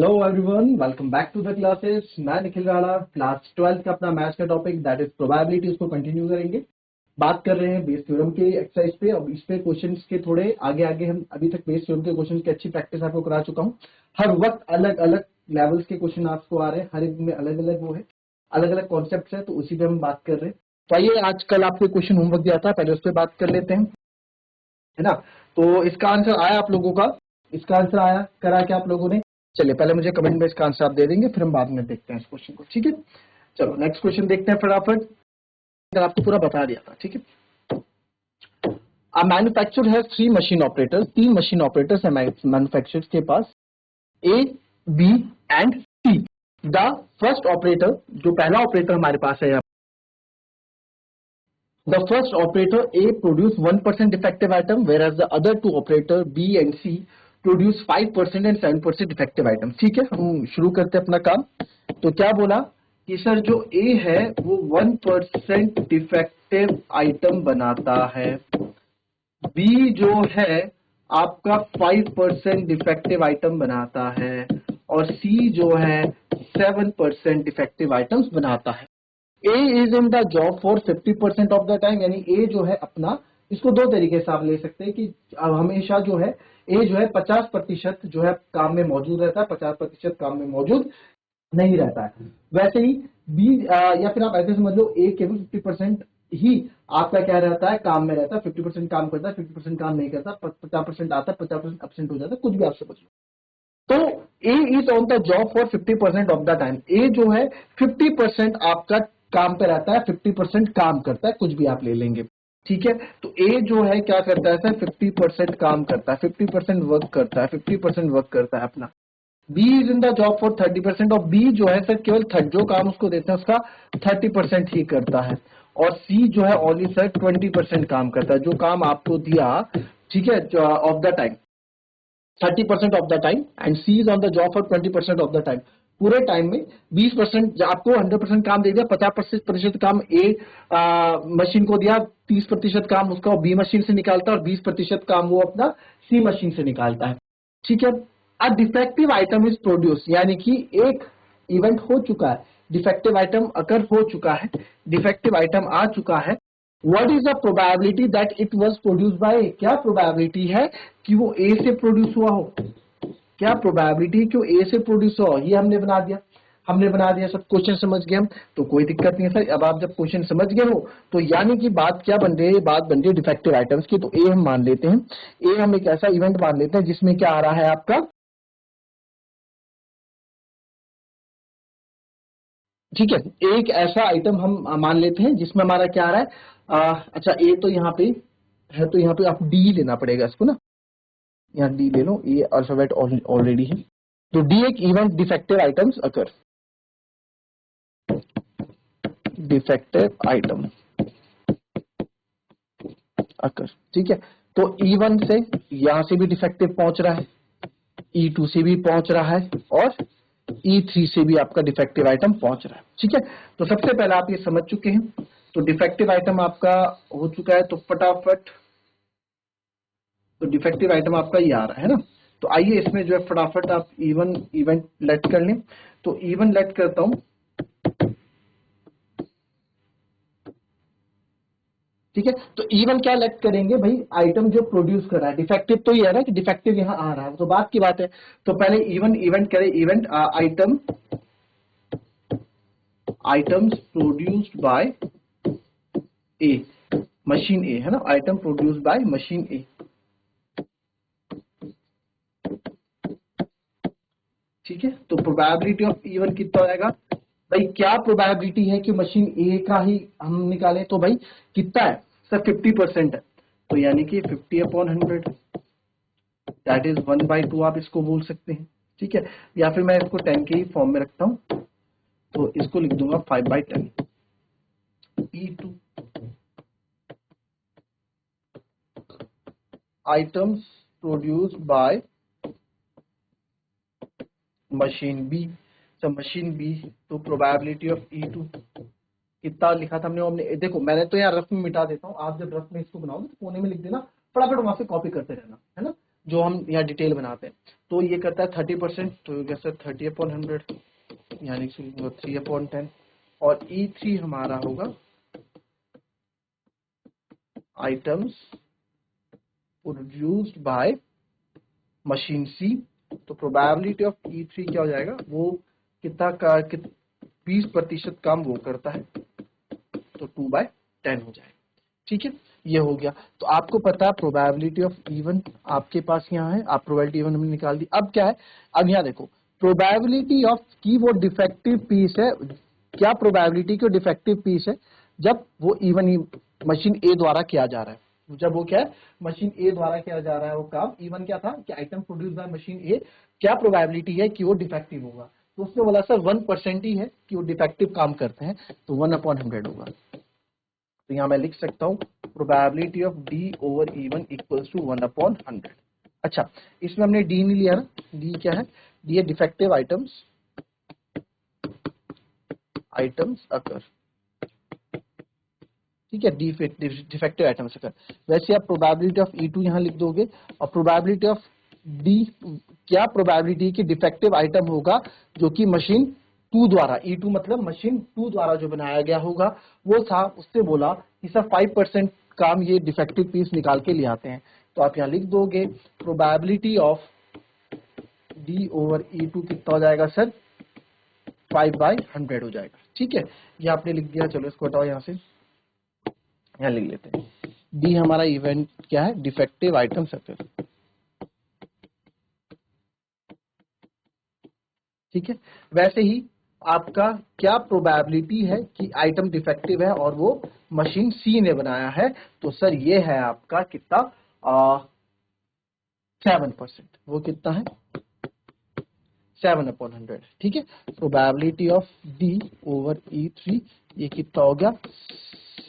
Hello everyone, welcome back to the classes. मैं Nikhil Rana, class 12 का अपना मैथ्स का टॉपिक दैट इज प्रोबेबिलिटी उसको कंटिन्यू करेंगे। बात कर रहे हैं बेस थ्योरम के एक्सरसाइज पे। अब इस पे क्वेश्चंस के थोड़े आगे आगे हम अभी तक बेस थ्योरम के क्वेश्चंस की अच्छी प्रैक्टिस आपको करा चुका हूँ। हर वक्त अलग अलग लेवल्स के क्वेश्चन आपको आ रहे हैं, हर एक में अलग अलग वो है, अलग अलग कॉन्सेप्ट है, तो उसी पे हम बात कर रहे हैं। तो आइए, आजकल आपको क्वेश्चन होमवर्क दिया था, पहले उस पर बात कर लेते हैं, है ना। तो इसका आंसर आया आप लोगों का, इसका आंसर आया, करा क्या आप लोगों ने? चलिए पहले मुझे कमेंट में इसका आंसर आप दे देंगे, फिर हम बाद में देखते हैं इस क्वेश्चन को, ठीक है। चलो नेक्स्ट क्वेश्चन देखते हैं फटाफट। आपको पूरा बता दिया था, ठीक है। A manufacturer has three machine operators, तीन मशीन ऑपरेटर्स है मैन्युफैक्चरर्स के पास, A, B and C. The first operator, जो पहला ऑपरेटर हमारे पास है, the first operator A produce 1% defective item, whereas the other two operator B and C produce 5% and 7% defective item। ठीक है, हम शुरू करते हैं अपना काम। तो क्या बोला कि सर जो A है वो 1% डिफेक्टिव आइटम बनाता है, B जो है आपका 5% डिफेक्टिव आइटम बनाता है, और C जो है 7% डिफेक्टिव आइटम्स बनाता है। A is in the job for 50% of the time, यानी ए जो है अपना, इसको दो तरीके से आप ले सकते हैं कि हमेशा जो है ए जो है 50% जो है काम में मौजूद रहता है, 50% काम में मौजूद नहीं रहता है। वैसे ही बी, या फिर आप ऐसे समझ लो ए केवल 50% ही आपका क्या रहता है, काम में रहता है, 50% काम करता है, 50% काम नहीं करता, 50% आता है, 50% एब्सेंट हो जाता है, कुछ भी आप समझ लो। तो A is on the job for 50% of the time, A जो है 50% आपका काम पे रहता है, 50% काम करता है, कुछ भी आप ले लेंगे, ठीक है। तो ए जो है क्या करता है सर, 50% काम करता है, 50% वर्क करता है, 50% वर्क करता है अपना। B is in the job for 30%, और बी जो है सर केवल जो काम उसको देते हैं उसका 30% ही करता है, और सी जो है ओनली सर 20% काम करता है, जो काम आपको दिया, ठीक है, of the time 30% of the time, and C is on the job for 20% of the time. पूरे टाइम में 20% आपको 100% काम दे दिया, 50% काम ए मशीन को दिया, 30% काम उसका बी मशीन से निकालता है, और 20% काम वो अपना सी मशीन से निकालता है, ठीक है। A defective item is produce, यानी कि एक इवेंट हो चुका है, डिफेक्टिव आइटम अकर हो चुका है, डिफेक्टिव आइटम आ चुका है। What is the probability that it was produced by A? क्या प्रोबेबिलिटी है कि वो ए से प्रोड्यूस हुआ हो, क्या प्रोबेबिलिटी है कि वो ए से प्रोड्यूस हुआ हो, ये हमने बना दिया, हमने बना दिया। सब क्वेश्चन समझ गए हम, तो कोई दिक्कत नहीं है सर। अब आप जब क्वेश्चन समझ गए हो तो यानी कि बात क्या बन रही है, बात बन रही है डिफेक्टिव आइटम्स की। तो ए हम मान लेते हैं, ए हम एक ऐसा इवेंट मान लेते हैं जिसमें क्या आ रहा है आपका, ठीक है, एक ऐसा आइटम हम मान लेते हैं जिसमें हमारा क्या आ रहा है, अच्छा ए तो यहाँ पे है, तो यहाँ पे आप डी लेना पड़ेगा इसको ना, यहाँ डी ले लो, ये अल्फाबेट ऑलरेडी है। तो डी एक इवेंट डिफेक्टिव आइटम्स अकर, डिफेक्टिव आइटम अकर, ठीक है। तो E1 से यहां से भी डिफेक्टिव पहुंच रहा है, E2 से भी पहुंच रहा है, और E3 से भी आपका डिफेक्टिव आइटम पहुंच रहा है, ठीक है। तो सबसे पहले आप ये समझ चुके हैं, तो डिफेक्टिव आइटम आपका हो चुका है, तो फटाफट, तो डिफेक्टिव आइटम आपका ये आ रहा है ना। तो आइए इसमें जो है फटाफट आप इवन इवेंट लेट कर लें। तो इवन लेट करता हूं, ठीक है। तो इवन क्या लेट करेंगे भाई, आइटम जो प्रोड्यूस कर रहा है, डिफेक्टिव तो ये है ना कि डिफेक्टिव यहां आ रहा है, तो बात की बात है। तो पहले इवन इवेंट करें, event item, items produced by A, machine A है ना, item produced by machine A, ठीक है। तो प्रोबेबिलिटी ऑफ इवन कितना हो जाएगा भाई, क्या प्रोबेबिलिटी है कि मशीन ए का ही हम निकालें, तो भाई कितना है सर, 50% है, तो यानी कि 50/100, दैट इज 1/2 आप इसको बोल सकते हैं, ठीक है। या फिर मैं इसको 10 के ही फॉर्म में रखता हूं, तो इसको लिख दूंगा 5/10 E2 items produced by machine B. तो मशीन बी, तो प्रोबेबिलिटी ऑफ E2 कितना लिखा था हमने देखो, मैंने तो यार रफ में मिटा देता हूँ, आप जब रफ में इसको बनाओगे तो कोने में लिख देना, फटाफट वहां से कॉपी करते रहना, है ना। जो हम यहाँ डिटेल बनाते हैं। तो ये करता है 30%, तो ये कैसे 30/100 यानी 3/10। और E3 हमारा होगा आइटम्स प्रोड्यूस्ड बाय मशीन सी। तो प्रोबेबिलिटी ऑफ E3 क्या हो जाएगा, वो कितना का 20% काम वो करता है, तो 2/10 हो जाएगा। ठीक है, ये हो गया। तो आपको पता है प्रोबेबिलिटी ऑफ E1 आपके पास यहाँ है, आप प्रोबेबिलिटी E1 हमने निकाल दी। अब क्या है, अब यहाँ देखो प्रोबेबिलिटी ऑफ की वो डिफेक्टिव पीस है, क्या प्रोबेबिलिटी की डिफेक्टिव पीस है जब वो E1 मशीन ए द्वारा किया जा रहा है। जब वो क्या है, मशीन ए द्वारा किया जा रहा है वो काम, E1 क्या था कि आइटम प्रोड्यूस बाय मशीन ए, क्या प्रोबेबिलिटी है कि वो डिफेक्टिव होगा। तो उसने बोला सर 1% ही है कि वो डिफेक्टिव काम करते हैं, तो 1/100 होगा। तो यहां मैं लिख सकता हूं probability of D/E1 equals to 1/100। अच्छा, इसमें हमने डी नहीं लिया ना, डी क्या है, डी है डिफेक्टिव आइटम्स अकर। ठीक है, डिफेक्टिव आइटम्स अकर। वैसे आप प्रोबेबिलिटी ऑफ E2 यहां लिख दोगे, और प्रोबेबिलिटी ऑफ डी, क्या प्रोबेबिलिटी कि डिफेक्टिव आइटम होगा जो कि मशीन 2 द्वारा, E2 मतलब मशीन 2 द्वारा जो बनाया गया होगा वो था। उससे बोला कि सर 5% काम ये डिफेक्टिव पीस निकाल के ले आते हैं। तो आप यहाँ लिख दोगे प्रोबेबिलिटी ऑफ D/E2 कितना हो जाएगा सर, 5/100 हो जाएगा। ठीक है, ये आपने लिख दिया। चलो इसको हटाओ यहाँ से, यहाँ लिख लेते हैं। डी हमारा इवेंट क्या है, डिफेक्टिव आइटम सर्कल। ठीक है, वैसे ही आपका क्या प्रोबेबिलिटी है कि आइटम डिफेक्टिव है और वो मशीन सी ने बनाया है, तो सर ये है आपका कितना 7%। वो कितना है 7/100। ठीक है, प्रोबेबिलिटी ऑफ D/E3 ये कितना हो गया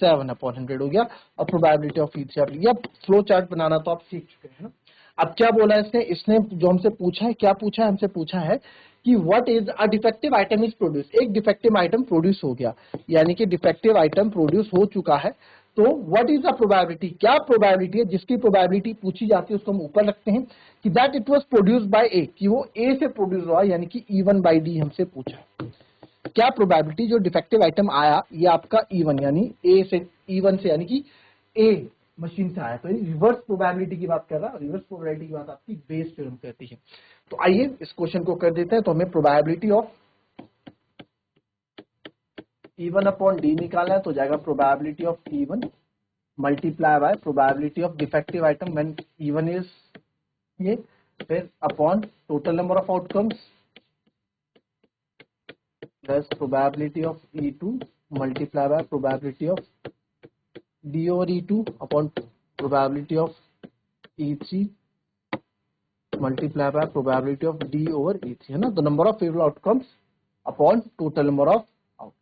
7/100 हो गया। और प्रोबेबिलिटी ऑफ E3 आप लिया। फ्लो चार्ट बनाना तो आप सीख चुके हैं ना। अब क्या बोला इसने, इसने जो हमसे पूछा है, क्या पूछा है, हमसे पूछा है कि what is a defective item is produce. एक डिफेक्टिव आइटम प्रोड्यूस हो गया, यानी कि डिफेक्टिव आइटम प्रोड्यूस हो चुका है। तो व्हाट इज द प्रोबेबिलिटी, क्या प्रोबेबिलिटी है, जिसकी प्रोबेबिलिटी पूछी जाती है उसको हम ऊपर रखते हैं कि that it was produced by A, कि वो ए से प्रोड्यूस हुआ, यानी कि E1/D हमसे पूछा है। क्या प्रोबेबिलिटी जो डिफेक्टिव आइटम आया ये आपका E1 यानी ए से, E1 से यानी कि ए मशीन से आया, तो रिवर्स प्रोबेबिलिटी की बात कर रहा है। रिवर्स प्रोबेबिलिटी की बात आपकी बेस थ्योरम कहती है। तो आइए इस क्वेश्चन को कर देते हैं। तो हमें प्रोबेबिलिटी ऑफ E1/D निकालना है, तो जाएगा probability of E1 multiply by probability of defective item when E1 is ये, फिर upon total number of outcomes plus probability of E2 multiply by probability of D/E2 upon probability of E3 multiply by probability of D/E3, है ना। The number of favourable outcomes upon total number of outcomes.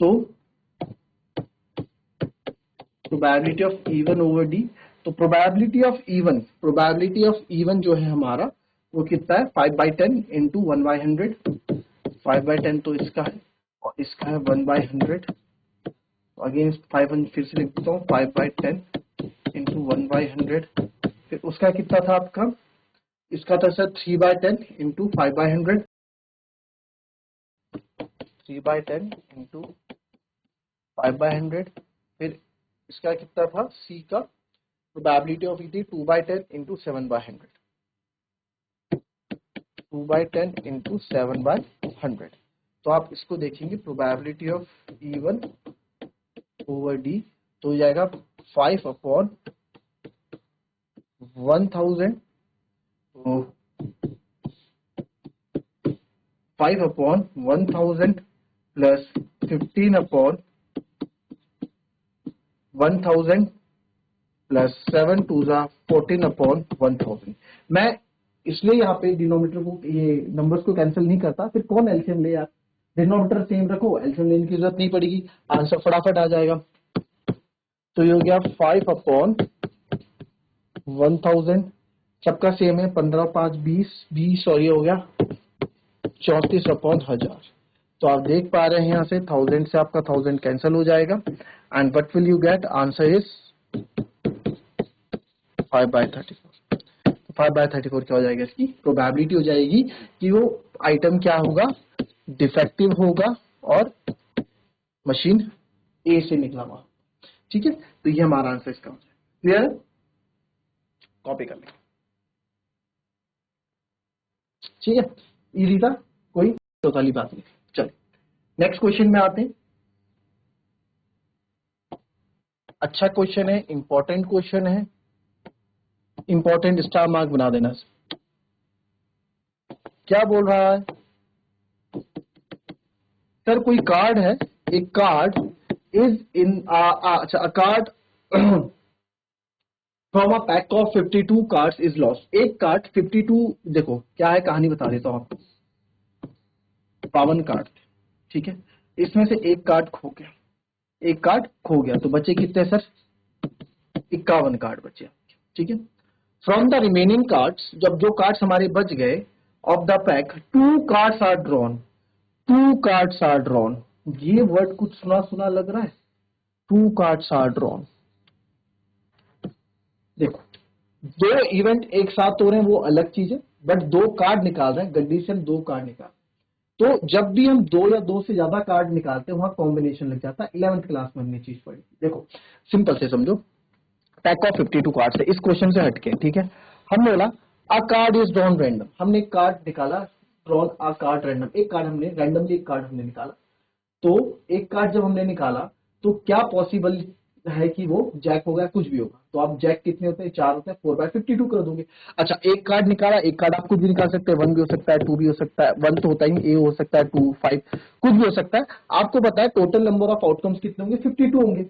तो probability of E1/D, तो probability of E1 जो है हमारा वो कितना है 5/10 इंटू 1/100। 5/10 तो इसका है और इसका है 1/100। अगेन 500 फिर से लिख देता हूँ, 5/10 इंटू 1/100। फिर उसका कितना था आपका, इसका था सर 3/10 इंटू 5/100। 3/10 इंटू 5/100। फिर इसका कितना था सी का probability of E3 2/10 into 7/100। 2/10 into 7/100। तो आप इसको देखेंगे प्रोबेबिलिटी ऑफ E1/D तो हो जाएगा 5/1000। तो 5/1000 प्लस 15/1000 प्लस 7 2 14/1000। मैं इसलिए यहाँ पे डिनोमिनेटर को, ये नंबर्स को कैंसिल नहीं करता, फिर कौन एलसीएम ले यार, डिनोमिनेटर सेम रखो, एलसीएम लेने की जरूरत नहीं पड़ेगी, आंसर फटाफट आ जाएगा। तो ये हो गया 5/1000, सबका सेम है 15 5 20 और ये हो गया 34/1000। तो आप देख पा रहे हैं यहाँ से 1000 से आपका 1000 कैंसिल हो जाएगा and what will you get, answer is 5/34। 5/34 क्या हो जाएगा, इसकी प्रोबेबिलिटी हो जाएगी कि वो आइटम क्या होगा, डिफेक्टिव होगा और मशीन ए से निकला हुआ। ठीक है, तो ये हमारा आंसर इसका हो जाएगा। क्लियर, कॉपी कर लें। ठीक है, इजी था, कोई टोटली बात नहीं। चलो नेक्स्ट क्वेश्चन में आते हैं। अच्छा क्वेश्चन है, इंपॉर्टेंट क्वेश्चन है, इंपॉर्टेंट स्टार मार्क बना देना। क्या बोल रहा है सर, कोई कार्ड है, एक कार्ड इज इन अच्छा, अ card from a pack of 52 cards is lost. एक कार्ड 52, देखो क्या है, कहानी बता देता हूं आपको। 52 कार्ड, ठीक है, इसमें से एक कार्ड खो गया, एक कार्ड खो गया, तो बचे कितने सर, 51 कार्ड बचे। ठीक है, फ्रॉम द रिमेनिंग कार्ड्स, जब जो कार्ड्स हमारे बच गए, of the pack 2 cards are drawn, 2 cards are drawn. ये वर्ड कुछ सुना सुना लग रहा है, 2 कार्ड्स आर ड्रॉन। देखो, दो इवेंट एक साथ हो रहे हैं वो अलग चीज है, बट 2 कार्ड निकाल रहे हैं, कंडीशन 2 कार्ड निकाल। तो जब भी हम 2 या 2 से ज्यादा कार्ड निकालते हैं वहां कॉम्बिनेशन लग जाता है। 11th क्लास में हमने चीज पढ़ी। देखो सिंपल से समझो, पैक ऑफ 52 कार्ड है, इस क्वेश्चन से हटके, ठीक है, हमने बोला अ कार्ड इज ड्रॉन रैंडम, हमने एक कार्ड निकाला, ड्रॉन अ कार्ड रैंडम, एक कार्ड हमने रैंडमली, एक कार्ड हमने निकाला। तो एक कार्ड जब हमने निकाला तो क्या पॉसिबल है कि वो जैक होगा, कुछ भी होगा। तो आप जैक कितने होते हैं, 4 होते हैं, 4/52 कर दोगे। अच्छा, एक कार्ड निकाला, एक कार्ड आप कुछ भी निकाल सकते हैं, 1 भी हो सकता है, 2 भी हो सकता है, 1 तो होता ही, ए हो सकता है, 2, 5 कुछ भी हो सकता है। आपको पता है टोटल नंबर ऑफ आउटकम्स कितने होंगे, 52 होंगे।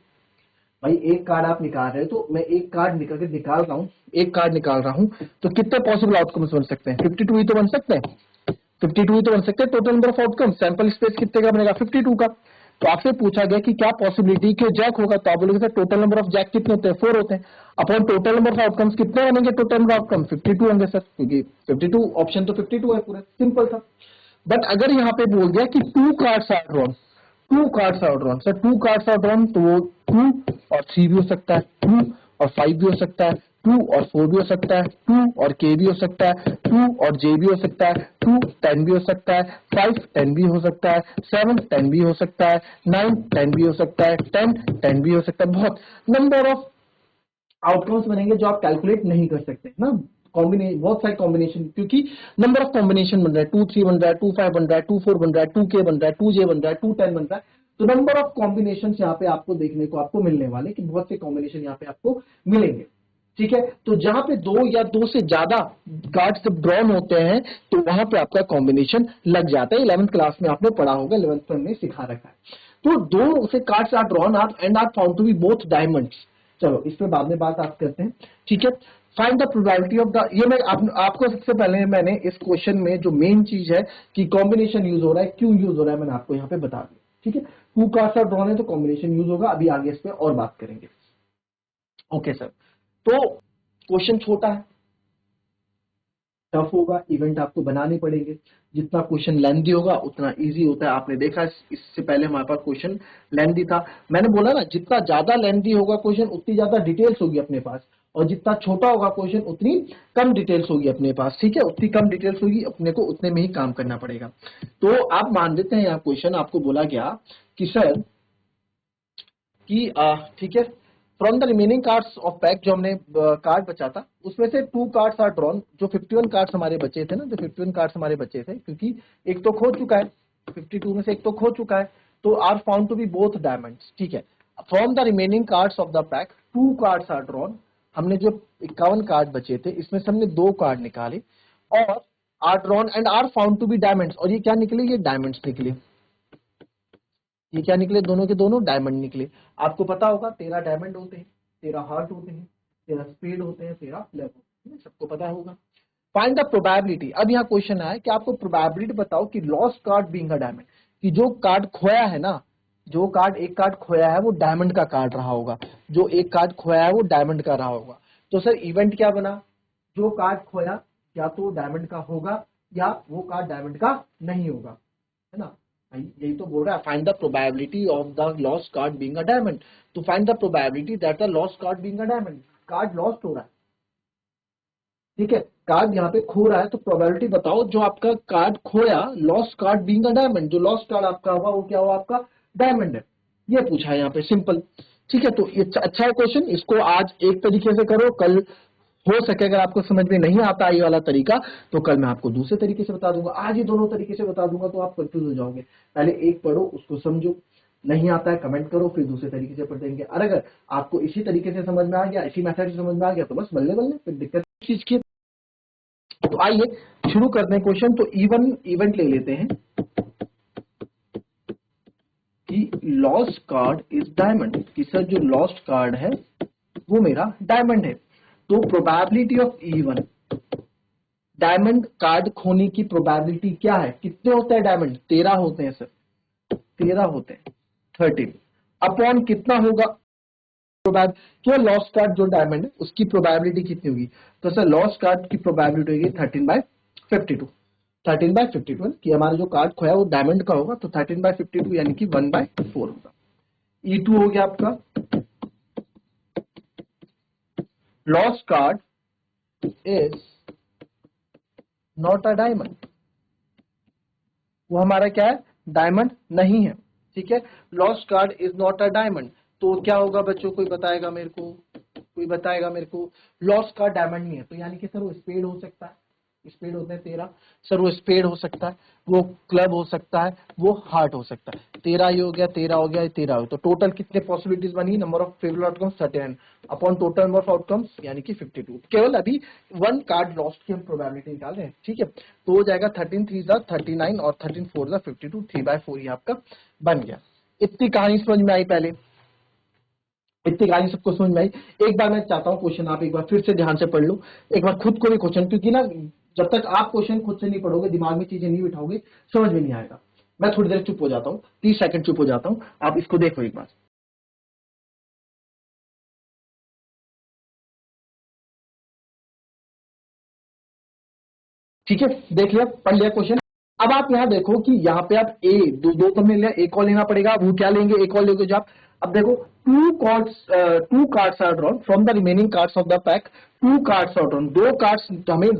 भाई एक कार्ड आप निकाल रहे हो, तो मैं एक कार्ड निकाल रहा हूँ, एक कार्ड निकाल रहा हूँ, तो कितने पॉसिबल आउटकम्स बन सकते हैं, 52 ही तो बन सकते हैं, 52 ही तो बन सकते हैं। Total number of outcome, sample space कितने का बनेगा, 52 का। तो आपसे पूछा गया कि क्या पॉसिबिलिटी कि जैक होगा, तो आप बोलोगे sir total number of jack कितने होते हैं, 4 होते हैं, upon total number of outcomes कितने बनेंगे, टोटल नंबर ऑफ आउटकम 52 होंगे सर, क्योंकि 52 ऑप्शन तो 52 है पूरा, सिंपल था। बट अगर यहाँ पे बोल दिया कि 2 cards are drawn, 2 cards are drawn, sir 2 cards are drawn, तो वो 2 और 3 भी हो सकता है, 2 और 5 भी हो सकता है, 2 और 4 भी हो सकता है, 2 और k भी हो सकता है, 2 और j भी हो सकता है, 2 10 भी हो सकता है, 5 10 भी हो सकता है, 7 10 भी हो सकता है, 9 10 भी हो सकता है, 10 10 भी हो सकता है। बहुत नंबर ऑफ आउटकम्स बनेंगे जो आप कैलकुलेट नहीं कर सकते ना, कॉम्बिनेशन, बहुत सारे कॉम्बिनेशन, क्योंकि नंबर ऑफ कॉम्बिनेशन बन रहा है, 2 3 बन रहा है, 2 5 बन रहा है, 2 4 बन रहा है, 2 k बन रहा है, 2 j बन रहा है, 2 10 बन रहा है। तो नंबर ऑफ कॉम्बिनेशन यहाँ पे आपको देखने को आपको मिलने वाले कि बहुत से कॉम्बिनेशन यहाँ पे आपको मिलेंगे। ठीक है, तो जहां पे 2 या 2 से ज्यादा कार्ड्स जब ड्रॉन होते हैं तो वहां पे आपका कॉम्बिनेशन लग जाता है। 11th क्लास में आपने पढ़ा होगा, 11th में हमने सिखा रखा है। तो 2 से cards are drawn are and are found to be both diamonds. चलो इस पे बाद में बात आप करते हैं। ठीक है, find the probability of the, ये मैं आपको सबसे पहले मैंने इस क्वेश्चन में जो मेन चीज है कि कॉम्बिनेशन यूज हो रहा है, क्यों यूज हो रहा है, मैंने आपको यहाँ पे बता दिया। ठीक है, 2 कार्ड्स आर ड्रॉन है तो कॉम्बिनेशन यूज होगा, अभी आगे इस पे और बात करेंगे। ओके सर, तो क्वेश्चन छोटा है, टफ होगा, इवेंट आपको बनाने पड़ेंगे। जितना क्वेश्चन लेंथी होगा उतना इजी होता है, आपने देखा इससे पहले हमारे पास क्वेश्चन लेंथी था। मैंने बोला ना, जितना ज्यादा लेंथी होगा क्वेश्चन उतनी ज्यादा डिटेल्स होगी अपने पास, और जितना छोटा होगा क्वेश्चन उतनी कम डिटेल्स होगी अपने पास। ठीक है, उतनी कम डिटेल्स होगी, अपने को उतने में ही काम करना पड़ेगा। तो आप मान लेते हैं यहाँ क्वेश्चन आपको बोला गया कि सर कि ठीक है, from the remaining cards of pack, जो हमने कार्ड बचा था उसमें से 2 कार्ड्स आर ड्रॉन, जो 51 कार्ड्स हमारे बचे थे ना, जो 51 कार्ड्स हमारे बचे थे, क्योंकि एक तो खो चुका है, 52 में से एक तो खो चुका है, तो are found to be both diamonds. ठीक है, from the remaining cards of the pack 2 cards are drawn, हमने जो 51 कार्ड बचे थे इसमें से हमने 2 कार्ड निकाले, और are drawn and are found to be diamonds, और ये क्या निकले, ये डायमंड्स निकले। ये क्या निकले, दोनों के दोनों डायमंड निकले। आपको पता होगा 13 डायमंड होते हैं, 13 हार्ट होते हैं, 13 स्पेड होते हैं, 13 फ्लैग होते हैं, सबको पता होगा। फाइंड द प्रोबेबिलिटी, अब यहाँ क्वेश्चन है कि आपको प्रोबेबिलिटी बताओ कि lost card being a diamond, कि जो कार्ड खोया है ना, जो कार्ड, एक कार्ड खोया है वो डायमंड का कार्ड रहा होगा, जो एक कार्ड खोया है वो डायमंड का रहा होगा। तो सर इवेंट क्या बना, जो कार्ड खोया या तो डायमंड का होगा या वो कार्ड डायमंड का नहीं होगा, है ना। यही तो बोल रहा है, find the probability of the lost card being a diamond. तो find the probability that the lost card being a diamond, card lost हो रहा है, ठीक है, कार्ड यहाँ पे खो रहा है तो प्रोबेबिलिटी बताओ जो आपका कार्ड खोया, lost card being a diamond, जो लॉस्ट कार्ड आपका हुआ वो क्या हुआ, आपका डायमंड है। ये पूछा है यहाँ पे, सिंपल। ठीक है, तो ये अच्छा है क्वेश्चन, इसको आज एक तरीके से करो, कल हो सके अगर आपको समझ में नहीं आता ये वाला तरीका तो कल मैं आपको दूसरे तरीके से बता दूंगा। आज ही दोनों तरीके से बता दूंगा तो आप कंफ्यूज हो जाओगे। पहले एक पढ़ो, उसको समझो, नहीं आता है कमेंट करो, फिर दूसरे तरीके से पढ़ देंगे। और अगर आपको इसी तरीके से समझ में आ गया, इसी मेथड से समझ में आ गया तो बस बल्ले बल्ले, फिर दिक्कत चीज की। तो आइए शुरू करते हैं क्वेश्चन। तो इवेंट ले लेते हैं कि लॉस्ट कार्ड इज डायमंड, कि सर जो लॉस्ट कार्ड है वो मेरा डायमंड है। तो probability of even, diamond card खोने की प्रोबेबिलिटी क्या है, कितने होते हैं डायमंड, 13 होते हैं सर, 13 होते हैं, 13 अपॉन कितना होगा केवल लॉस्ट कार्ड जो डायमंड है उसकी प्रोबेबिलिटी कितनी होगी। तो सर लॉस्ट कार्ड की प्रोबेबिलिटी होगी 13/52, 13/52 कि हमारा जो कार्ड खोया वो डायमंड का होगा, तो 13/52 यानी कि 1/4 होगा। E2 हो गया आपका, lost card is not a diamond, वो हमारा क्या है, डायमंड नहीं है। ठीक है, lost card is not a diamond, तो क्या होगा बच्चों, कोई बताएगा मेरे को, कोई बताएगा मेरे को। लॉस्ट कार्ड डायमंड नहीं है तो यानी कि सर वो स्पेड हो सकता है, स्पेड होते हैं 13, सर वो स्पेड हो सकता है, वो क्लब हो सकता है, वो हार्ट हो सकता है। 13 ही हो गया, 13 हो गया, 13 हो गया, तो टोटल कितने पॉसिबिलिटीज बनी, number of favourable outcomes 39 upon total number of outcomes यानी कि 52। केवल अभी वन कार्ड लॉस्ट की हम प्रोबेबिलिटी निकाल रहे हैं। ठीक है, तो हो जाएगा 13 3 39 और 13 4 52, 3/4 ये आपका बन गया। इतनी कहानी समझ में आई, पहले इतनी कहानी सबको समझ में आई। एक बार मैं चाहता हूँ क्वेश्चन आप एक बार फिर से ध्यान से पढ़ लो, एक बार खुद को भी क्वेश्चन, क्योंकि ना जब तक आप क्वेश्चन खुद से नहीं पढ़ोगे, दिमाग में चीजें नहीं बिठाओगे, समझ में नहीं आएगा। मैं थोड़ी देर चुप हो जाता हूँ, 30 सेकंड चुप हो जाता हूँ, आप इसको देखो एक बार। ठीक है, देख लिया, पढ़ लिया क्वेश्चन। अब आप यहाँ देखो कि यहाँ पे आप ए दो तो ले लिया, एक और लेना पड़ेगा, वो क्या लेंगे, एक और लेंगे जो आप। अब देखो two cards are drawn from the remaining cards of the pack, two cards are drawn, दो कार्ड्स हमें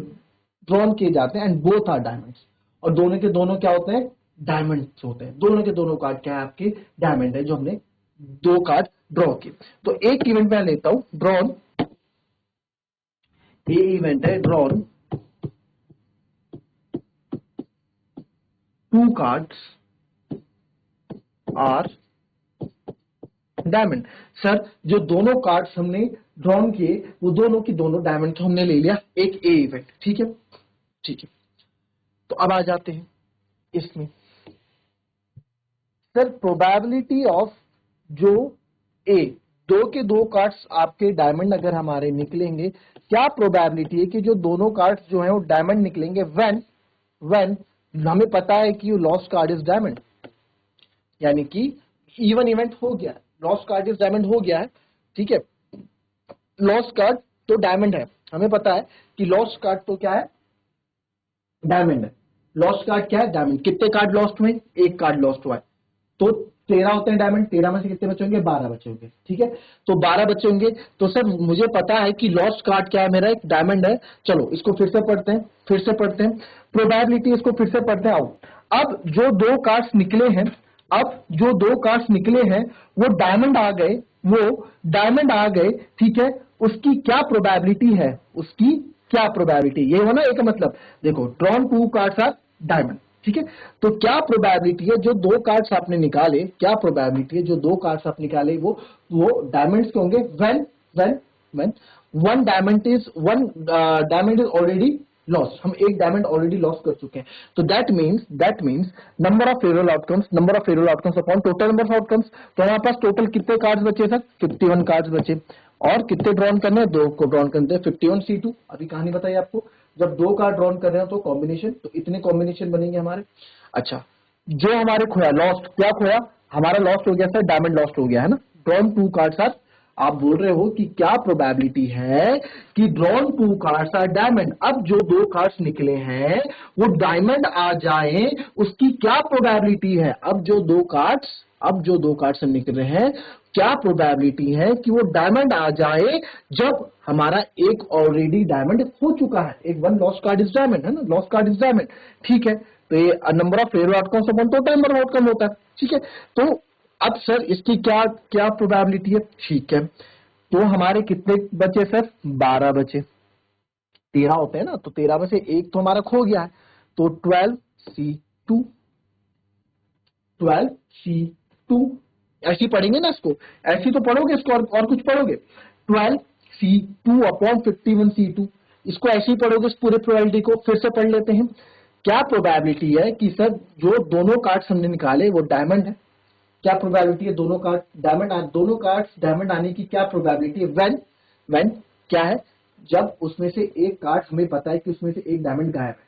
ड्रॉन किए जाते हैं एंड बोथ आर डायमंड्स, और दोनों के दोनों क्या होते हैं, डायमंड्स होते हैं। दोनों के दोनों कार्ड क्या है, आपके डायमंड है जो हमने दो कार्ड ड्रॉ किए। तो एक इवेंट में लेता हूं ड्रॉन, ये इवेंट है drawn two cards are diamond. Sir जो दोनों कार्ड्स हमने ड्रॉन किए वो दोनों की दोनों डायमंड, तो हमने ले लिया एक ए इवेंट। ठीक है, ठीक है, तो अब आ जाते हैं इसमें। सर प्रोबेबिलिटी ऑफ जो ए, दो के दो कार्ड्स आपके डायमंड अगर हमारे निकलेंगे, क्या प्रोबेबिलिटी है कि जो दोनों कार्ड्स जो हैं वो डायमंड निकलेंगे, व्हेन व्हेन हमें पता है कि लॉस्ट कार्ड इज डायमंड, यानी कि इवन इवेंट हो गया, लॉस्ट कार्ड इज डायमंड हो गया है। ठीक है, लॉस्ट कार्ड तो डायमंड है, हमें पता है कि लॉस्ट कार्ड तो क्या है, डायमंड है। लॉस्ट कार्ड क्या है, डायमंड। कितने कार्ड लॉस्ट हुए, एक कार्ड लॉस्ट हुआ है, तो 13 होते हैं डायमंड, 13 में से कितने बचे होंगे, 12 बचे होंगे। ठीक है, तो 12 बचे होंगे, तो सर मुझे पता है कि लॉस्ट कार्ड क्या है, मेरा एक डायमंड है। चलो इसको फिर से पढ़ते हैं, फिर से पढ़ते हैं प्रोबेबिलिटी, इसको फिर से पढ़ते हैं। आओ, अब जो दो कार्ड्स निकले हैं, अब जो दो कार्ड्स निकले हैं वो डायमंड आ गए, वो डायमंड आ गए। ठीक है, उसकी क्या प्रोबेबिलिटी है, उसकी क्या प्रोबेबिलिटी, ये हो ना एक मतलब, देखो drawn two cards are diamond. ठीक है, तो क्या प्रोबेबिलिटी है जो दो कार्ड्स आपने निकाले, क्या प्रोबेबिलिटी है जो दो कार्ड्स आप निकाले वो डायमंड्स के होंगे, when when when one diamond is already lost, हम एक डायमंड ऑलरेडी लॉस्ट कर चुके हैं। तो that means number of favourable outcomes upon total number of outcomes. तो हमारे पास टोटल कितने कार्ड्स बचे सर, 51 कार्ड्स बचे, और कितने ड्रॉन करने हैं, दो को ड्रॉन करते हैं, 51C2। अभी कहानी बताइए आपको, जब दो कार्ड ड्रॉन कर रहे हो तो कॉम्बिनेशन, तो इतने कॉम्बिनेशन बनेंगे हमारे। अच्छा, जो हमारे खोया, लॉस्ट क्या खोया, हमारा लॉस्ट हो गया सर, डायमंड लॉस्ट हो गया है ना, ड्रॉन टू कार्ड सर। आप बोल रहे हो कि क्या प्रोबेबिलिटी है कि drawn two cards are diamond, अब जो दो कार्ड्स निकले हैं वो डायमंड आ जाए, उसकी क्या प्रोबेबिलिटी है। अब जो दो कार्ड्स अब जो दो कार्ड्स हम निकल रहे हैं, क्या प्रोबेबिलिटी है कि वो डायमंड आ जाए जब हमारा एक ऑलरेडी डायमंड हो चुका है। एक one lost card is diamond है ना, लॉस्ट कार्ड इज डायमंड, ठीक है। तो ये number of fair outcomes upon total number of outcome होता है, ठीक है। तो अब सर इसकी क्या क्या प्रोबेबिलिटी है, ठीक है। तो हमारे कितने बचे सर, 12 बचे। 13 होते हैं ना, तो 13 में से एक तो हमारा खो गया है, तो 12C2, 12C2 ऐसी पढ़ेंगे ना इसको, ऐसी तो पढ़ोगे इसको, और कुछ पढ़ोगे। 12C2 अपॉन 51C2, इसको ऐसे ही पढ़ोगे इस पूरे प्रोबेबिलिटी को। फिर से पढ़ लेते हैं, क्या प्रोबेबिलिटी है कि सर जो दोनों कार्ड्स हमने निकाले वो डायमंड है। क्या प्रोबेबिलिटी है दोनों कार्ड डायमंड, दोनों कार्ड्स डायमंड आने की क्या प्रोबेबिलिटी है, व्हेन क्या है, जब उसमें से एक कार्ड हमें पता है कि उसमें से एक डायमंड गायब है।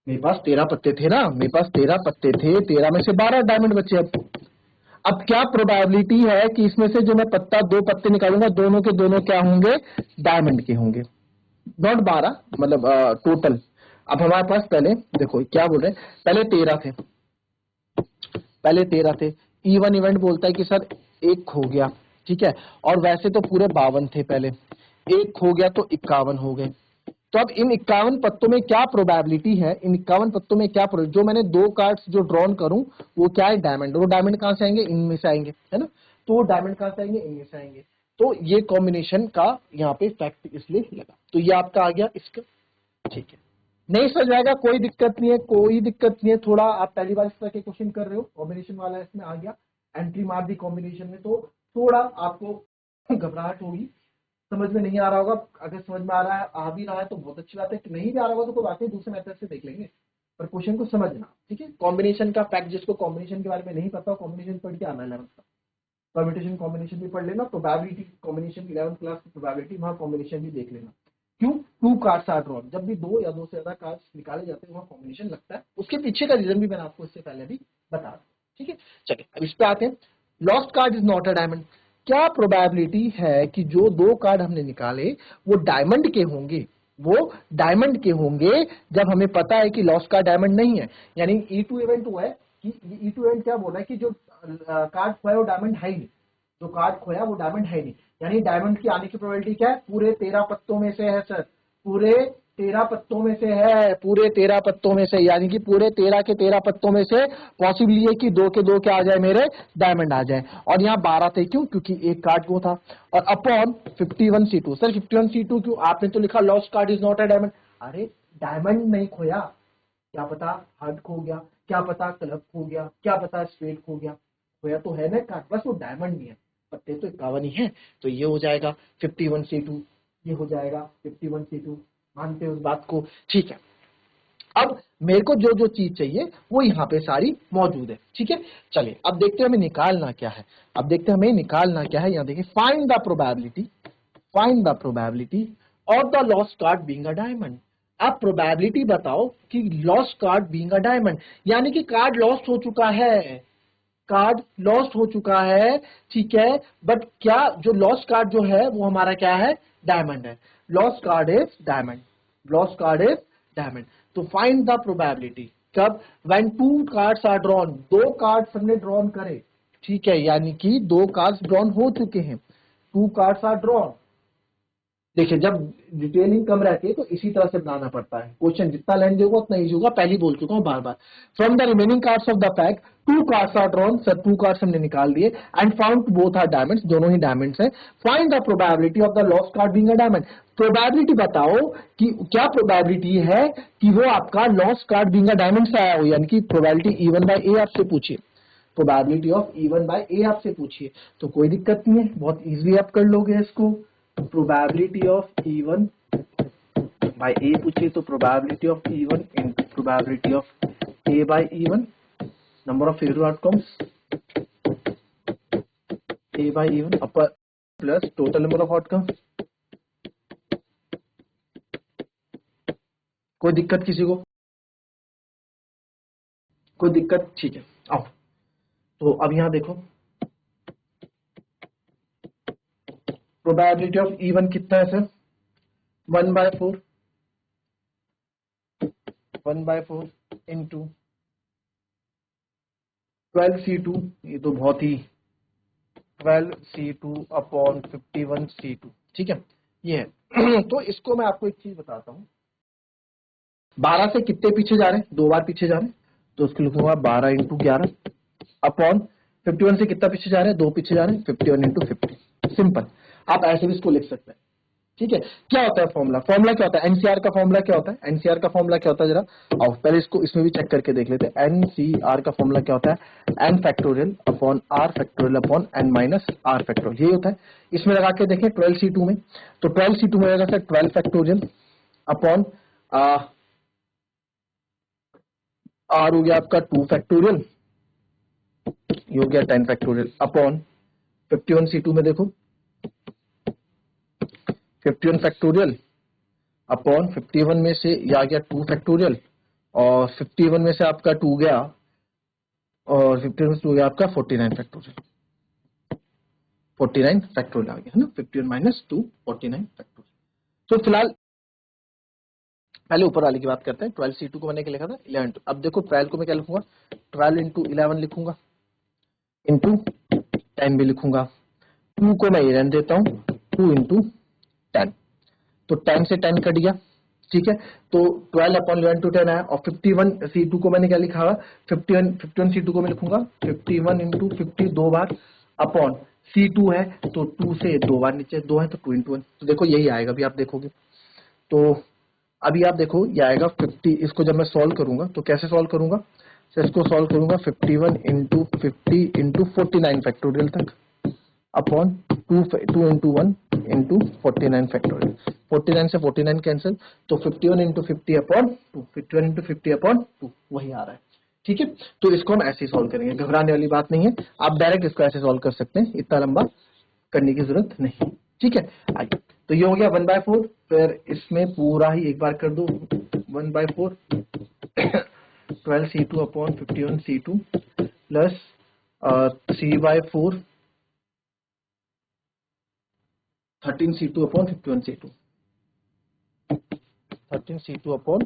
मेरे पास 13 पत्ते थे ना, मेरे पास 13 पत्ते थे, 13 में से 12 डायमंड बचे। अब क्या प्रोबेबिलिटी है कि इसमें से जो मैं दो पत्ते निकालूंगा, दोनों के दोनों क्या होंगे, डायमंड के होंगे, नॉट 12, मतलब टोटल। अब हमारे पास पहले देखो क्या बोल रहे हैं, पहले 13 थे, पहले 13 थे। इवन इवेंट बोलता है कि सर एक खो गया, ठीक है। और वैसे तो पूरे 52 थे पहले, एक खो गया तो 51 हो गए। तो अब इन 51 पत्तों में क्या प्रोबेबिलिटी है, इन 51 पत्तों में क्या जो मैंने दो कार्ड्स जो ड्रॉन करूं वो क्या है, डायमंड। वो डायमंड कहां से आएंगे, इनमें से आएंगे, है ना। तो वो डायमंड कहां से आएंगे, इनमें से आएंगे। तो ये कॉम्बिनेशन का यहाँ पे फैक्ट इसलिए लगा। तो ये आपका आ गया इसका, ठीक है। नहीं समझ में आएगा कोई दिक्कत नहीं है, कोई दिक्कत नहीं है। थोड़ा आप पहली बार इस तरह के क्वेश्चन कर रहे हो, कॉम्बिनेशन वाला इसमें आ गया, एंट्री मार दी कॉम्बिनेशन में, तो थोड़ा आपको घबराहट होगी, समझ में नहीं आ रहा होगा। अगर समझ में आ रहा है, आ भी रहा है तो बहुत अच्छी बात है, कि नहीं भी आ रहा होगा तो कोई बात नहीं, दूसरे मेथड से देख लेंगे, पर क्वेश्चन को समझना, ठीक है। कॉम्बिनेशन का फैक्ट, जिसको कॉम्बिनेशन के बारे में नहीं पता, कॉम्बिनेशन पढ़ के आना 11th का, परम्यूटेशन कॉम्बिनेशन भी पढ़ लेना, प्रोबेबिलिटी कॉम्बिनेशन 11th क्लास की प्रोबेबिलिटी, वहां कॉम्बिनेशन भी देख लेना। क्यों, टू कार्ड्स आर ड्रॉन, जब भी दो या दो से ज्यादा कार्ड्स निकाले जाते हैं वहां कॉम्बिनेशन लगता है। उसके पीछे का रीजन भी मैंने आपको इससे पहले भी बता दिया, ठीक है। चलिए अब इस पे आते हैं, lost card is not a diamond. क्या प्रोबेबिलिटी है कि जो दो कार्ड हमने निकाले वो डायमंड के होंगे, वो डायमंड के होंगे, जब हमें पता है कि लॉस्ट कार्ड डायमंड नहीं है। यानी E2 इवेंट हुआ है कि E2 इवेंट क्या बोल रहा है कि जो कार्ड हुआ है वो डायमंड है ही नहीं, जो कार्ड खोया वो डायमंड है नहीं। यानी डायमंड की आने की प्रोबेबिलिटी क्या है, पूरे 13 पत्तों में से है सर, पूरे 13 पत्तों में से है, पूरे 13 पत्तों में से, यानी कि पूरे 13 के 13 पत्तों में से पॉसिबली है कि दो के दो क्या आ जाए, मेरे डायमंड आ जाए। और यहाँ 12 थे, क्यों, क्योंकि एक कार्ड वो था। और अपॉन 51C2, सर 51C2 क्यों, आपने तो लिखा lost card is not a diamond. अरे डायमंड नहीं खोया, क्या पता हार्ट खो गया, क्या पता क्लब खो गया, क्या पता स्पेड खो गया, खोया तो है ना कार्ड, बस वो डायमंड नहीं है। पत्ते तो 51 ही है, तो ये हो जाएगा 51C2, ये हो जाएगा 51C2, मानते हैं उस बात को, ठीक है। अब मेरे को जो जो चीज चाहिए वो यहाँ पे सारी मौजूद है, ठीक है। चलिए अब देखते हैं हमें निकालना क्या है, अब देखते हैं हमें निकालना क्या है। यहाँ देखिए, find the probability, find the probability of the lost card being a diamond. अब प्रोबेबिलिटी बताओ कि lost card being a diamond, यानी कि कार्ड लॉस्ट हो चुका है, कार्ड लॉस्ट हो चुका है, ठीक है। बट क्या जो लॉस्ट कार्ड जो है वो हमारा क्या है, डायमंड है। Lost card is diamond, lost card is diamond. तो फाइंड द प्रोबेबिलिटी कब, when two cards are drawn, दो कार्ड्स हमने ड्रॉन करे, ठीक है, यानी कि दो कार्ड्स ड्रॉन हो चुके हैं, टू कार्ड्स आर ड्रॉन। देखिए जब डिटेलिंग कम रहती है तो इसी तरह से बनाना पड़ता है, क्वेश्चन जितना लेंथ होगा उतना इजी होगा, पहले बोल चुका हूं बार बार। From the remaining cards of the pack, two cards are drawn, sir two cards हमने निकाल दिए, and found both are diamonds, दोनों ही डायमंड्स हैं। Find the probability of the lost card being a diamond. Probability बताओ कि क्या probability है कि वो आपका lost card being a diamond से आया हो, यानी कि प्रोबेबिलिटी E1 बाय ए आपसे पूछिए, प्रोबेबिलिटी ऑफ E1 बाय ए आपसे पूछिए, तो कोई दिक्कत नहीं है, बहुत इजीली आप कर लोगे इसको। Probability of E1 bye A पूछिए तो probability of E1 into probability of A by E1, number of favourite outcomes A by E1 upper plus total number of outcomes. कोई दिक्कत किसी को, कोई दिक्कत, ठीक है आओ। तो अब यहां देखो, प्रोबेबिलिटी ऑफ E1 कितना है सर, 1/4, 1/4 इंटू 12C2, ये तो बहुत ही 12C2 अपॉन 51C2, ठीक है, ये है। तो इसको मैं आपको एक चीज बताता हूँ, 12 से कितने पीछे जा रहे हैं, 2 बार पीछे जा रहे हैं, तो उसको लिखूंगा 12 इंटू 11 अपॉन 51 से कितना पीछे जा रहे हैं, 2 पीछे जा रहे हैं, 51 इंटू 50। सिंपल, आप ऐसे भी इसको लिख सकते हैं, ठीक है। क्या होता है फॉर्मूला, क्या होता है, एनसीआर का फॉर्मूला क्या होता है, एनसीआर का फॉर्मूला क्या होता है, जरा आओ पहले इसको इसमें भी चेक करके देख लेते हैं। एनसीआर का फॉर्मूला क्या होता है, N factorial upon R factorial upon N minus R factorial, यही होता है। इसमें लगा के देखें 12C2 में, तो 12C2 में रहेगा सर 12 फैक्टोरियल अपॉन आर हो गया आपका 2 फैक्टोरियल, ये हो गया 10 फैक्टोरियल अपॉन 51C2 में देखो 51 फैक्टोरियल अपॉन 51 में से ये आ गया 2 फैक्टोरियल, और 51 में से आपका 2 गया, और 51 में से 2 गया आपका 49 फैक्टोरियल, 49 फैक्टोरियल आ गया है ना, 51 माइनस 2 49 फैक्टोरियल। तो फिलहाल पहले ऊपर वाले की बात करते हैं। 12C2 को मैंने क्या लिखा था 11, अब देखो 12 को मैं क्या लिखूंगा, 12 इंटू 11 लिखूंगा, इंटू 10 भी लिखूंगा, 2 को मैं ये रहने देता हूँ, 2 इंटू 10, तो 10 से 10 कट गया, ठीक है। तो 12 अपॉन 11 टू 10 आया, और 51C2 को मैंने क्या लिखा हुआ, 51C2 को मैं लिखूंगा 51 इंटू 50 2 बार अपॉन C2 है तो 2 से 2 बार नीचे 2 है तो 2 इंटू 1, तो देखो यही आएगा। अभी आप देखोगे तो अभी आप देखो ये आएगा 50, इसको जब मैं सॉल्व करूंगा तो कैसे सॉल्व करूंगा, तो इसको सॉल्व करूंगा 51 इंटू 50 इंटू 49 फैक्टोरियल तक अपॉन 2 इंटू 1 इंटू 49 फैक्टोरियल, 49 से 49 कैंसिल, तो 51 इंटू 50 अपॉन 2, 51 इंटू 50 अपॉन 2 वही आ रहा है, ठीक है। तो इसको हम ऐसे ही सॉल्व करेंगे, घबराने वाली बात नहीं है, आप डायरेक्ट इसको ऐसे सॉल्व कर सकते हैं, इतना लंबा करने की जरूरत नहीं, ठीक है। आइए, तो ये हो गया 1/4, फिर इसमें पूरा ही एक बार कर दो 1/4 12C2 upon 51C2 plus 3/4 13C2 upon 51C2, 13C2 upon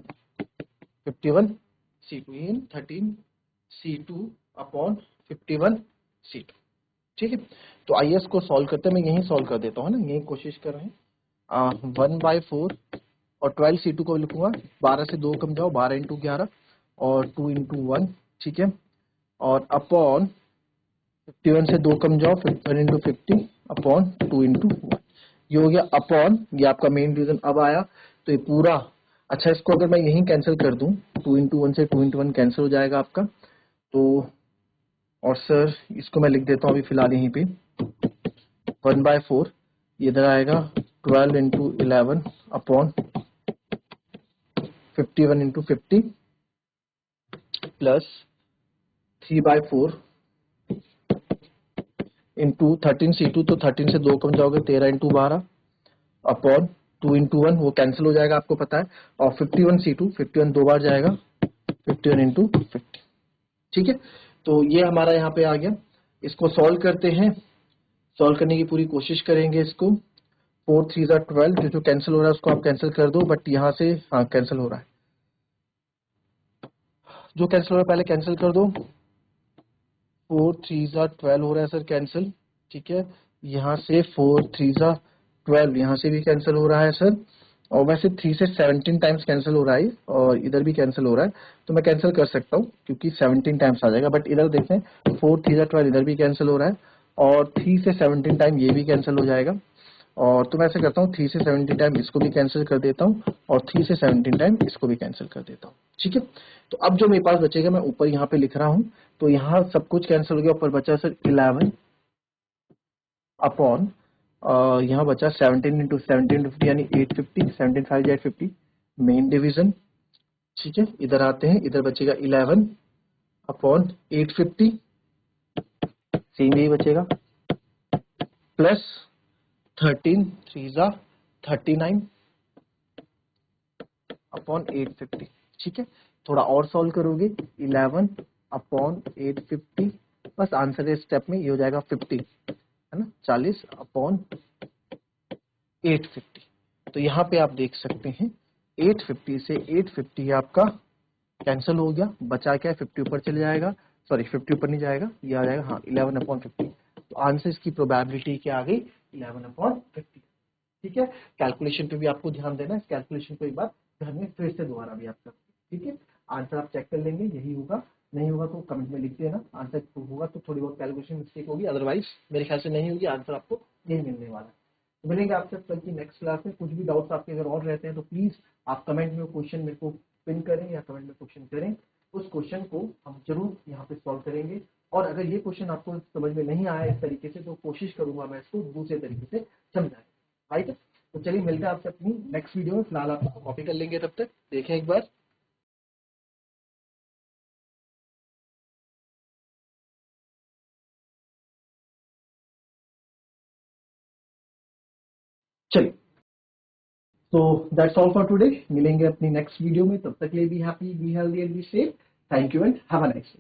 51C2 इन 13C2 अपॉन 51C2, ठीक है। तो आइए इसको सॉल्व करते हैं, मैं यही सॉल्व कर देता हूँ ना, यही कोशिश कर रहे हैं। 1/4 और 12C2 को लिखूंगा 12 से 2 कम जाओ, 12 इंटू 11 और 2 इंटू 1, ठीक है, और अपॉन 51 से 2 कम जाओ 51 इंटू 50 अपॉन 2 इंटू 1, ये हो गया अपॉन, ये आपका मेन रीजन अब आया, तो ये पूरा। अच्छा, इसको अगर मैं यही कैंसिल कर दूं, 2 इंटू 1 से 2 इंटू 1 कैंसिल हो जाएगा आपका, तो और सर इसको मैं लिख देता हूँ अभी फिलहाल यहीं पे 1/4, इधर आएगा 12 into 11 upon 51 into 50 plus 3/4 into 13C2, तो 13 से 2 कम जाओगे 13 इंटू 12 अपॉन 2 इंटू 1 वो कैंसिल हो जाएगा आपको पता है, और 51C2 51 2 बार जाएगा 51 इंटू 50, ठीक है। तो ये हमारा यहाँ पे आ गया, इसको सॉल्व करते हैं, सॉल्व करने की पूरी कोशिश करेंगे इसको। 4 3 12, जो कैंसिल हो रहा है उसको आप कैंसिल कर दो, बट यहाँ से हाँ कैंसिल हो रहा है, जो कैंसिल हो रहा है पहले कैंसिल कर दो। 4 3 12 हो रहा है सर कैंसिल, ठीक है। यहाँ से 4 3 12, यहाँ से भी कैंसिल हो रहा है सर, और वैसे 3 से 17 टाइम्स कैंसिल हो रहा है, और इधर भी कैंसिल हो रहा है, तो मैं कैंसिल कर सकता हूँ क्योंकि 17 टाइम्स आ जाएगा, बट इधर देखें 4 3 12 इधर भी कैंसिल हो रहा है, और 3 से 17 टाइम ये भी कैंसिल हो जाएगा, और तो मैं ऐसे करता हूँ 3 से 17 टाइम इसको भी कैंसिल कर देता हूँ, और 3 से 17 टाइम इसको भी कैंसिल कर देता हूँ, ठीक है। तो अब जो मेरे पास बचेगा मैं ऊपर यहाँ पे लिख रहा हूँ, तो यहाँ सब कुछ कैंसिल हो गया, ऊपर बचा सर 11 अपॉन यहाँ बचा 17 इंटू 17 50 यानी 850, 17 5 850 मेन डिवीजन, ठीक है। इधर आते हैं, इधर बचेगा 11 अपॉन 850, सेम यही बचेगा, प्लस 13 3 39 अपॉन 850, ठीक है। थोड़ा और सॉल्व करोगे 11 अपॉन 850, बस आंसर इस स्टेप में ये हो जाएगा 50, है ना, 40 अपॉन 850। तो यहाँ पे आप देख सकते हैं 850 से 850 आपका कैंसिल हो गया, बचा क्या है 50 ऊपर चले जाएगा, सॉरी 50 ऊपर नहीं जाएगा, ये आ जाएगा हाँ 11/50। तो आंसर इसकी प्रोबेबिलिटी क्या आ गई 11/50। ठीक है, कैलकुलेशन पे भी आपको ध्यान देना है, इस कैलकुलेशन को एक बार घर में फिर से दोबारा भी आप कर, ठीक है। आंसर आप चेक कर लेंगे, यही होगा, नहीं होगा तो कमेंट में लिख देना, आंसर होगा तो थोड़ी बहुत कैलकुलेशन मिस्टेक होगी, अदरवाइज मेरे ख्याल से नहीं होगी, आंसर आपको यही मिलने वाला है। तो मिलेंगे आपसे कल की नेक्स्ट क्लास में। कुछ भी डाउट्स आपके अगर और रहते हैं तो प्लीज आप कमेंट में क्वेश्चन मेरे को पिन करें या कमेंट में क्वेश्चन करें, उस क्वेश्चन को हम जरूर यहाँ पे सॉल्व करेंगे। और अगर ये क्वेश्चन आपको समझ में नहीं आया इस तरीके से तो कोशिश करूंगा मैं इसको दूसरे तरीके से समझाने, राइट है। तो चलिए मिलते हैं आपसे अपनी नेक्स्ट वीडियो में, फिलहाल आप कॉपी कर लेंगे, तब तक देखें एक बार। चलिए, तो दैट्स ऑल फॉर टुडे, मिलेंगे अपनी नेक्स्ट वीडियो में, तब तक के लिए be happy, be healthy and be safe. Thank you and have a nice day.